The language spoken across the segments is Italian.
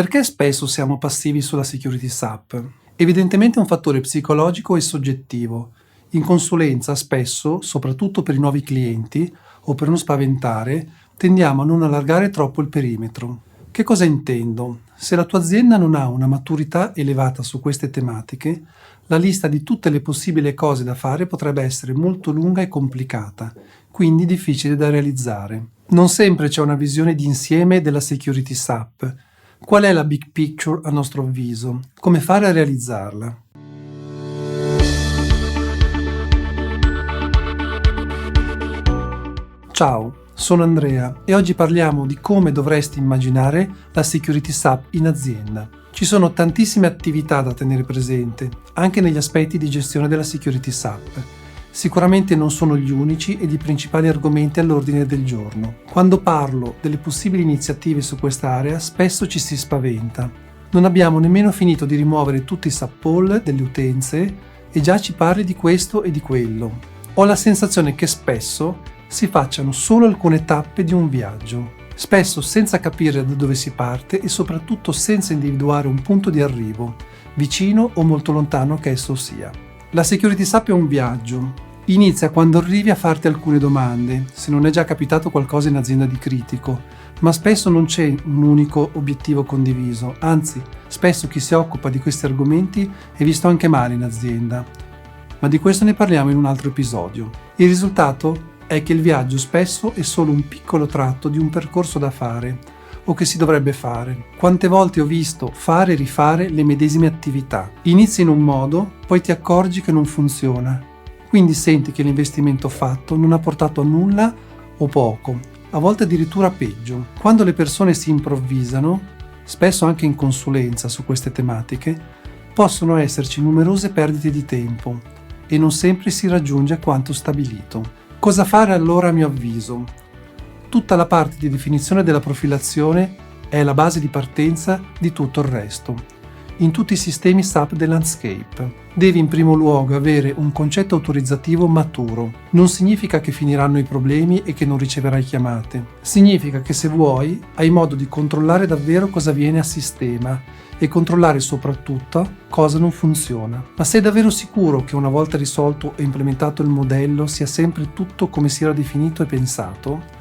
Perché spesso siamo passivi sulla security SAP? Evidentemente è un fattore psicologico e soggettivo. In consulenza spesso, soprattutto per i nuovi clienti o per non spaventare, tendiamo a non allargare troppo il perimetro. Che cosa intendo? Se la tua azienda non ha una maturità elevata su queste tematiche, la lista di tutte le possibili cose da fare potrebbe essere molto lunga e complicata, quindi difficile da realizzare. Non sempre c'è una visione d'insieme della security SAP. Qual è la big picture a nostro avviso? Come fare a realizzarla? Ciao, sono Andrea e oggi parliamo di come dovresti immaginare la security SAP in azienda. Ci sono tantissime attività da tenere presente, anche negli aspetti di gestione della security SAP. Sicuramente non sono gli unici ed i principali argomenti all'ordine del giorno. Quando parlo delle possibili iniziative su quest'area, spesso ci si spaventa. Non abbiamo nemmeno finito di rimuovere tutti i SAP pool delle utenze e già ci parli di questo e di quello. Ho la sensazione che spesso si facciano solo alcune tappe di un viaggio, spesso senza capire da dove si parte e soprattutto senza individuare un punto di arrivo, vicino o molto lontano che esso sia. La security SAP è un viaggio. Inizia quando arrivi a farti alcune domande, se non è già capitato qualcosa in azienda di critico, ma spesso non c'è un unico obiettivo condiviso, anzi, spesso chi si occupa di questi argomenti è visto anche male in azienda. Ma di questo ne parliamo in un altro episodio. Il risultato è che il viaggio spesso è solo un piccolo tratto di un percorso da fare, o che si dovrebbe fare. Quante volte ho visto fare e rifare le medesime attività. Inizi in un modo, poi ti accorgi che non funziona. Quindi senti che l'investimento fatto non ha portato a nulla o poco, a volte addirittura peggio. Quando le persone si improvvisano, spesso anche in consulenza su queste tematiche, possono esserci numerose perdite di tempo e non sempre si raggiunge quanto stabilito. Cosa fare allora a mio avviso? Tutta la parte di definizione della profilazione è la base di partenza di tutto il resto. In tutti i sistemi SAP del landscape. Devi in primo luogo avere un concetto autorizzativo maturo. Non significa che finiranno i problemi e che non riceverai chiamate. Significa che se vuoi, hai modo di controllare davvero cosa viene a sistema e controllare soprattutto cosa non funziona. Ma sei davvero sicuro che una volta risolto e implementato il modello sia sempre tutto come si era definito e pensato?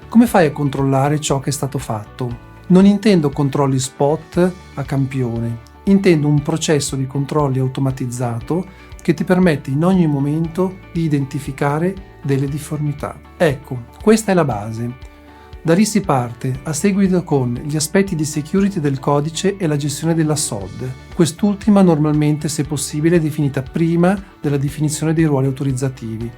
Come fai a controllare ciò che è stato fatto? Non intendo controlli spot a campione, intendo un processo di controlli automatizzato che ti permette in ogni momento di identificare delle difformità. Ecco, questa è la base. Da lì si parte, a seguito con gli aspetti di security del codice e la gestione della SOD. Quest'ultima normalmente, se possibile, è definita prima della definizione dei ruoli autorizzativi.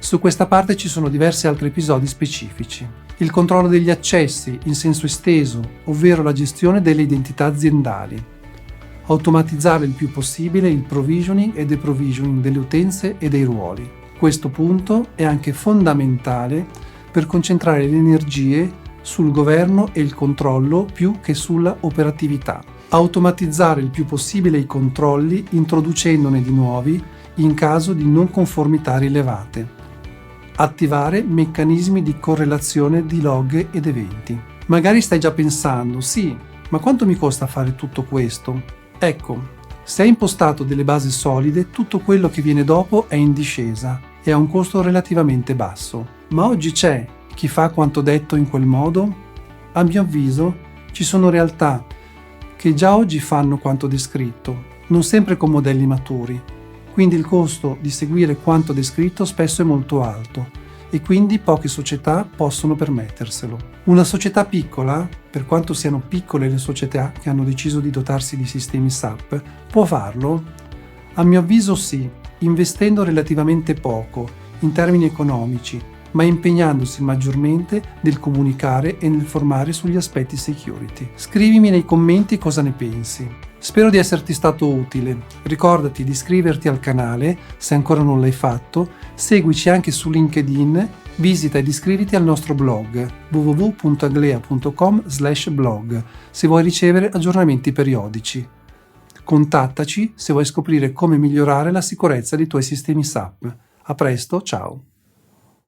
Su questa parte ci sono diversi altri episodi specifici. Il controllo degli accessi in senso esteso, ovvero la gestione delle identità aziendali. Automatizzare il più possibile il provisioning e deprovisioning delle utenze e dei ruoli. Questo punto è anche fondamentale per concentrare le energie sul governo e il controllo più che sulla operatività. Automatizzare il più possibile i controlli introducendone di nuovi in caso di non conformità rilevate. Attivare meccanismi di correlazione di log ed eventi. Magari stai già pensando, sì, ma quanto mi costa fare tutto questo? Ecco, se hai impostato delle basi solide, tutto quello che viene dopo è in discesa e ha un costo relativamente basso. Ma oggi c'è chi fa quanto detto in quel modo? A mio avviso, ci sono realtà che già oggi fanno quanto descritto, non sempre con modelli maturi. Quindi il costo di seguire quanto descritto spesso è molto alto e quindi poche società possono permetterselo. Una società piccola, per quanto siano piccole le società che hanno deciso di dotarsi di sistemi SAP, può farlo? A mio avviso sì, investendo relativamente poco in termini economici, ma impegnandosi maggiormente nel comunicare e nel formare sugli aspetti security. Scrivimi nei commenti cosa ne pensi. Spero di esserti stato utile. Ricordati di iscriverti al canale se ancora non l'hai fatto, seguici anche su LinkedIn, visita ed iscriviti al nostro blog www.aglea.com/blog se vuoi ricevere aggiornamenti periodici. Contattaci se vuoi scoprire come migliorare la sicurezza dei tuoi sistemi SAP. A presto, ciao!